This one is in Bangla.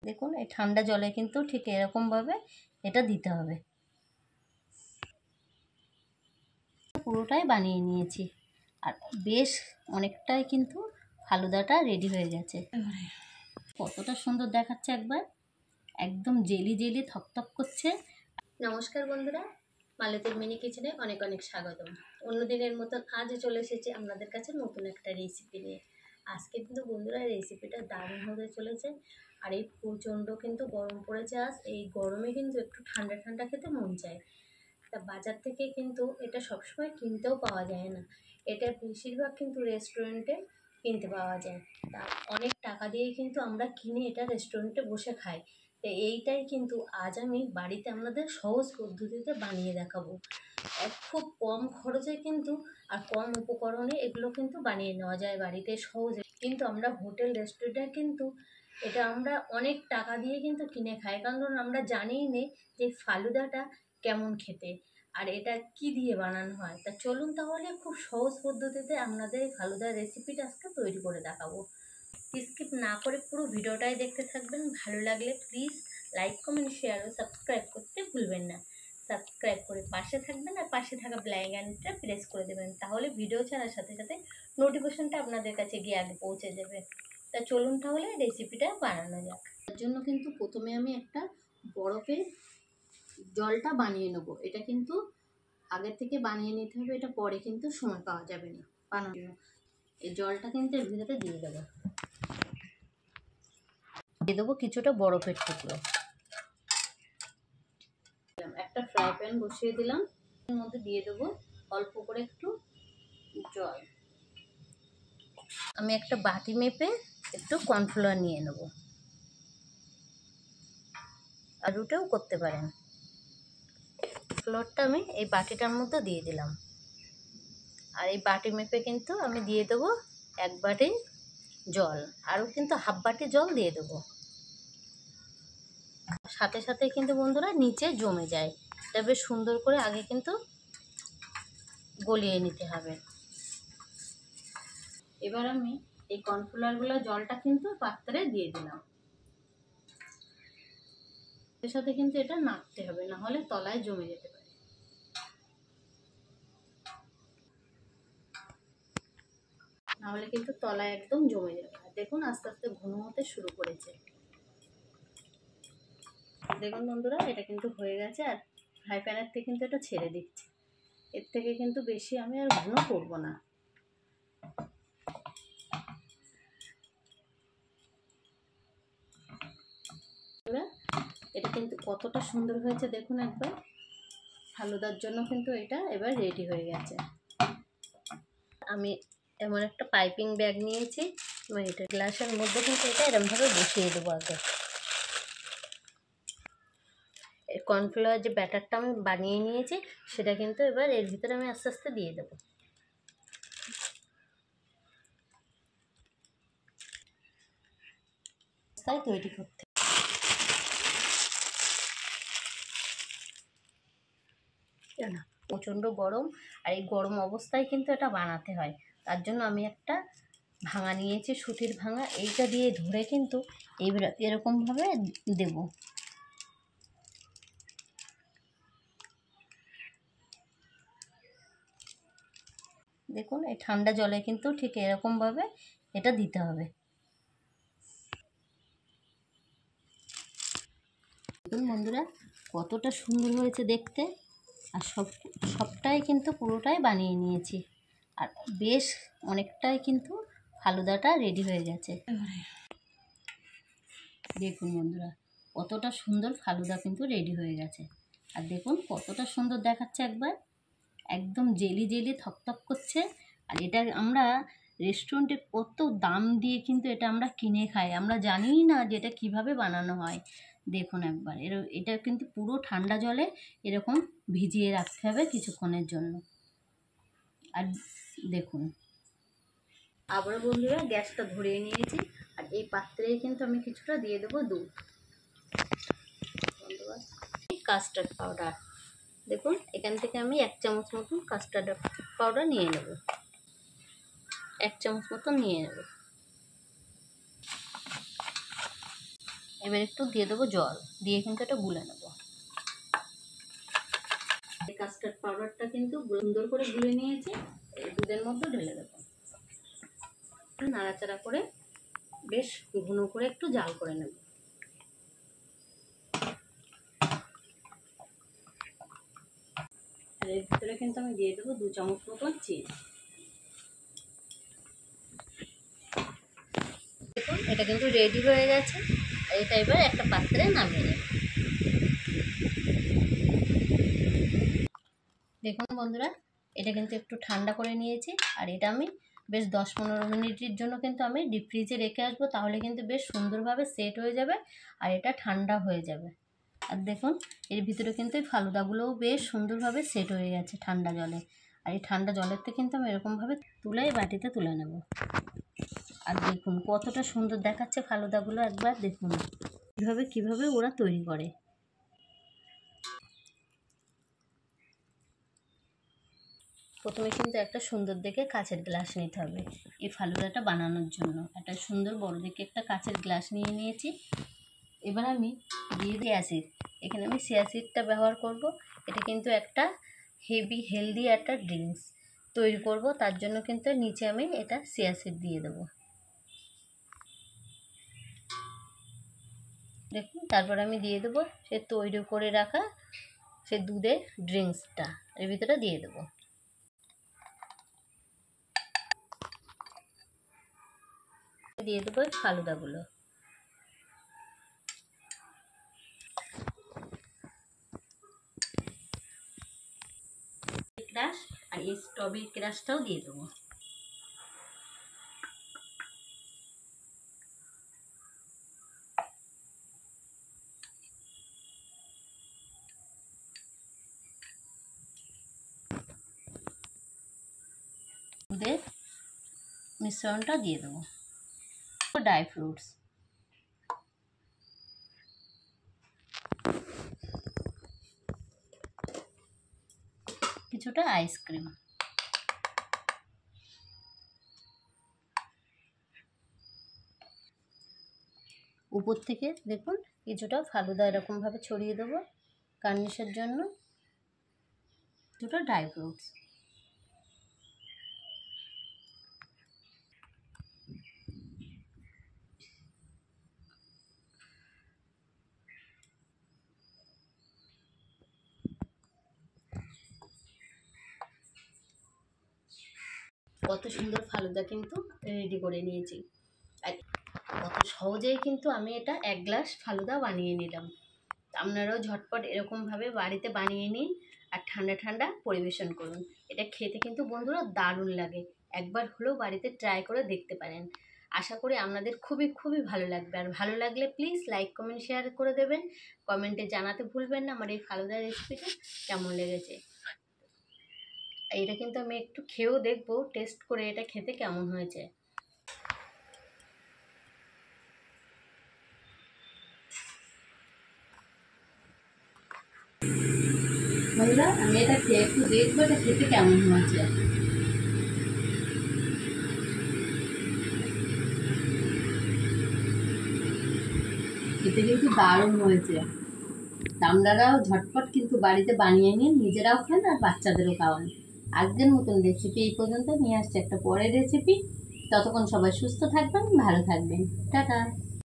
দেখুন এই ঠান্ডা জলে কিন্তু ঠিক এরকমভাবে এটা দিতে হবে। পুরোটাই বানিয়ে নিয়েছি আর বেশ অনেকটাই কিন্তু ফালুদাটা রেডি হয়ে গেছে। কতটা সুন্দর দেখাচ্ছে একবার, একদম জেলি জেলি থকথক করছে। নমস্কার বন্ধুরা, মালতীর মিনি কিচেনে অনেক অনেক স্বাগতম। অন্যদিনের মতন আজ চলে এসেছি আপনাদের কাছে নতুন একটা রেসিপি নিয়ে। আজকে কিন্তু বন্ধুরা রেসিপিটা দারুণ হতে চলেছে। আর এই প্রচণ্ড কিন্তু গরম পড়েছে আজ, এই গরমে কিন্তু একটু ঠান্ডা ঠান্ডা খেতে মন চায়। তা বাজার থেকে কিন্তু এটা সবসময় কিনতেও পাওয়া যায় না, এটা বেশিরভাগ কিন্তু রেস্টুরেন্টে কিনতে পাওয়া যায়। তা অনেক টাকা দিয়ে কিন্তু আমরা কিনে এটা রেস্টুরেন্টে বসে খাই। তো এইটাই কিন্তু আজ আমি বাড়িতে আপনাদের সহজ পদ্ধতিতে বানিয়ে দেখাবো। খুব কম খরচে কিন্তু আর কম উপকরণে এগুলো কিন্তু বানিয়ে নেওয়া যায় বাড়িতে সহজে। কিন্তু আমরা হোটেল রেস্টুরেন্টে কিন্তু এটা আমরা অনেক টাকা দিয়ে কিন্তু কিনে খাই, কারণ আমরা জানিই নে যে ফালুদাটা কেমন খেতে আর এটা কি দিয়ে বানানো হয়। তা চলুন তাহলে খুব সহজ পদ্ধতিতে আপনাদের এই ফালুদার রেসিপিটা আজকে তৈরি করে দেখাবো। স্কিপ না করে পুরো ভিডিওটাই দেখতে থাকবেন। ভালো লাগলে প্লিজ লাইক কমেন্ট শেয়ার ও সাবস্ক্রাইব করতে ভুলবেন না। সাবস্ক্রাইব করে পাশে থাকবেন আর পাশে থাকা বেল আইকনটা প্রেস করে দেবেন, তাহলে ভিডিও ছাড়ার সাথে সাথে নোটিফিকেশনটা আপনাদের কাছে গিয়ে আগে পৌঁছে যাবে। তা চলুন তাহলে রেসিপিটা বানানো যাক। তার জন্য কিন্তু প্রথমে আমি একটা বরফের জলটা বানিয়ে নেবো। এটা কিন্তু আগে থেকে বানিয়ে নিতে হবে, এটা পরে কিন্তু সময় পাওয়া যাবে না বানানো। এই জলটা কিন্তু এর ভিতরে দিয়ে দেবো। দিয়ে দেবো কিছুটা বরফের টুকরো। একটা ফ্রাই প্যান বসিয়ে দিলাম, এর মধ্যে দিয়ে দেবো অল্প করে একটু জল। আমি একটা বাটি মেপে একটু কর্নফ্লাওয়ার নিয়ে নেব, আর ওটাও করতে পারেন। ফ্লোরটা আমি এই বাটিটার মধ্যে দিয়ে দিলাম, আর এই বাটি মেপে কিন্তু আমি দিয়ে দেবো 1 বাটি জল, আরও কিন্তু হাফ বাটি জল দিয়ে দেবো। সাথে সাথে কিন্তু বন্ধুরা নিচে জমে যায়, এটা বেশ সুন্দর করে আগে কিন্তু গলিয়ে নিতে হবে। এবার আমি এই কর্নফ্লাওয়ারগুলো জলটা কিন্তু পাত্রে দিয়ে দিলাম। এর সাথে কিন্তু এটা নাড়তে হবে, না হলে তলায় জমে যেতে পারে। না হলে কিন্তু তলায় একদম জমে যাবে। দেখুন আস্তে আস্তে ঘন হতে শুরু করেছে। দেখুন বন্ধুরা এটা কিন্তু হয়ে গেছে, আর ফ্রাই প্যানের থেকে কিন্তু এটা ছেড়ে দিচ্ছে। এর থেকে কিন্তু বেশি আমি আর ঘন করবো না। এটা কিন্তু কতটা সুন্দর হয়েছে দেখুন একবার। ফালুদার জন্য কিন্তু এটা এবার রেডি হয়ে গেছে। আমি এমন একটা পাইপিং ব্যাগ নিয়েছি, এটা গ্লাসের মধ্যে কিন্তু এটা এরকমভাবে বসিয়ে দেবো। আগে এই কর্নফ্লাওয়ার যে ব্যাটারটা আমি বানিয়ে নিয়েছি সেটা কিন্তু এবার এর ভিতরে আমি আস্তে আস্তে দিয়ে দেবো। তাই তৈরি করতে না, প্রচণ্ড গরম, আর এই গরম অবস্থায় কিন্তু এটা বানাতে হয়। তার জন্য আমি একটা ভাঙা নিয়েছি, সুতির ভাঙা, এইটা দিয়ে ধরে কিন্তু এরকমভাবে দেব। দেখুন এই ঠান্ডা জলে কিন্তু ঠিক এরকমভাবে এটা দিতে হবে। দেখুন বন্ধুরা কতটা সুন্দর হয়েছে দেখতে, আর সবটাই কিন্তু পুরোটাই বানিয়ে নিয়েছি, আর বেশ অনেকটাই কিন্তু ফালুদাটা রেডি হয়ে গেছে। দেখুন বন্ধুরা কতটা সুন্দর ফালুদা কিন্তু রেডি হয়ে গেছে, আর দেখুন কতটা সুন্দর দেখাচ্ছে একবার, একদম জেলি জেলি থকথক করছে। আর এটা আমরা রেস্টুরেন্টে কত দাম দিয়ে কিন্তু এটা আমরা কিনে খাই, আমরা জানিই না যে এটা কীভাবে বানানো হয়। দেখুন একবার এটা কিন্তু পুরো ঠান্ডা জলে এরকম ভিজিয়ে রাখতে হবে কিছুক্ষণের জন্য। আর দেখুন আবার বন্ধুরা গ্যাসটা ধরিয়ে নিয়েছি, আর এই পাত্রেই কিন্তু আমি কিছুটা দিয়ে দেবো দুধ। কাস্টার্ড পাউডার, দেখুন এখান থেকে আমি 1 চামচ মতন কাস্টার্ড পাউডার নিয়ে নেব, 1 চামচ মতন নিয়ে নেব। এবার একটু দিয়ে দেবো জল, দিয়ে কিন্তু এটা গুলে নেবো। কাস্টার্ড পাউডারটা কিন্তু সুন্দর করে গুলে নিয়েছি, এই দুধের মধ্যে ঢেলে দেবো। নাড়াচাড়া করে বেশ ঘন করে একটু জাল করে নেব। আর এর ভিতরে কিন্তু আমি দিয়ে দেবো 2 চামচ মতন চিনি। দেখুন এটা কিন্তু রেডি হয়ে গেছে। আর এটা এবার একটা পাত্রে নামিয়ে নেব। দেখুন বন্ধুরা, এটা কিন্তু একটু ঠান্ডা করে নিয়েছি। আর এটা আমি বেশ 10-15 মিনিটের জন্য কিন্তু আমি ডিপ ফ্রিজে রেখে আসবো, তাহলে কিন্তু বেশ সুন্দরভাবে সেট হয়ে যাবে আর এটা ঠান্ডা হয়ে যাবে। আর দেখুন এর ভিতরে কিন্তু এই ফালুদাগুলোও বেশ সুন্দরভাবে সেট হয়ে গেছে ঠান্ডা জলে। আর এই ঠান্ডা জলের থেকে কিন্তু আমি এরকমভাবে তুলে বাটিতে তুলে নেব। আর দেখুন কতটা সুন্দর দেখাচ্ছে ফালুদাগুলো, একবার দেখুন কীভাবে ওরা তৈরি করে। প্রথমে কিন্তু একটা সুন্দর দেখে কাচের গ্লাস নিতে হবে এই ফালুদাটা বানানোর জন্য। একটা সুন্দর বড় দেখে একটা কাচের গ্লাস নিয়ে নিয়েছি। এবার আমি দিয়ে দিই অ্যাসিড। এখানে আমি চিয়া সিডটা ব্যবহার করব। এটা কিন্তু একটা হেলদি একটা ড্রিঙ্কস তৈরি করব, তার জন্য কিন্তু নিচে আমি এটা চিয়া সিড দিয়ে দেবো। দেখুন তারপর আমি দিয়ে দেবো সে তৈরি করে রাখা সে দুধের ড্রিঙ্কসটা এর ভিতরে দিয়ে দেবো। দিয়ে দেবো ফালুদাগুলো। ক্রাশ আর এই স্ট্রবেরি ক্রাশটাও দিয়ে দেবো। দুধের মিশ্রণটা দিয়ে দেবো। ড্রাই ফ্রুটস, কিছুটা আইসক্রিম, উপর থেকে দেখুন কিছুটা ফালুদা এরকমভাবে ছড়িয়ে দেবো গার্নিশের জন্য, দুটো ড্রাই ফ্রুটস। কত সুন্দর ফালুদা কিন্তু রেডি করে নিয়েছি। আর কত সহজেই কিন্তু আমি এটা 1 গ্লাস ফালুদা বানিয়ে নিলাম। আপনারাও ঝটপট এরকমভাবে বাড়িতে বানিয়ে নিন আর ঠান্ডা ঠান্ডা পরিবেশন করুন। এটা খেতে কিন্তু বন্ধুরা দারুণ লাগে, একবার হলেও বাড়িতে ট্রাই করে দেখতে পারেন। আশা করি আপনাদের খুবই ভালো লাগবে। আর ভালো লাগলে প্লিজ লাইক কমেন্ট শেয়ার করে দেবেন। কমেন্টে জানাতে ভুলবেন না আমার এই ফালুদা রেসিপিটা কেমন লেগেছে। এটা কিন্তু আমি একটু খেয়েও দেখবো, টেস্ট করে এটা খেতে কেমন হয়েছে। বন্ধুরা আমি এটা খেয়ে একটু দেখবো এটা খেতে কেমন হয়েছে। খেতে কিন্তু দারুণ হয়েছে। আপনারাও ঝটপট কিন্তু বাড়িতে বানিয়ে নিন, নিজেরাও খান আর বাচ্চাদেরও খাওয়ান। আজকের মতন রেসিপি এই পর্যন্ত, নিয়ে আসছে একটা পরের রেসিপি। ততক্ষণ সবাই সুস্থ থাকবেন, ভালো থাকবেন। টাটা।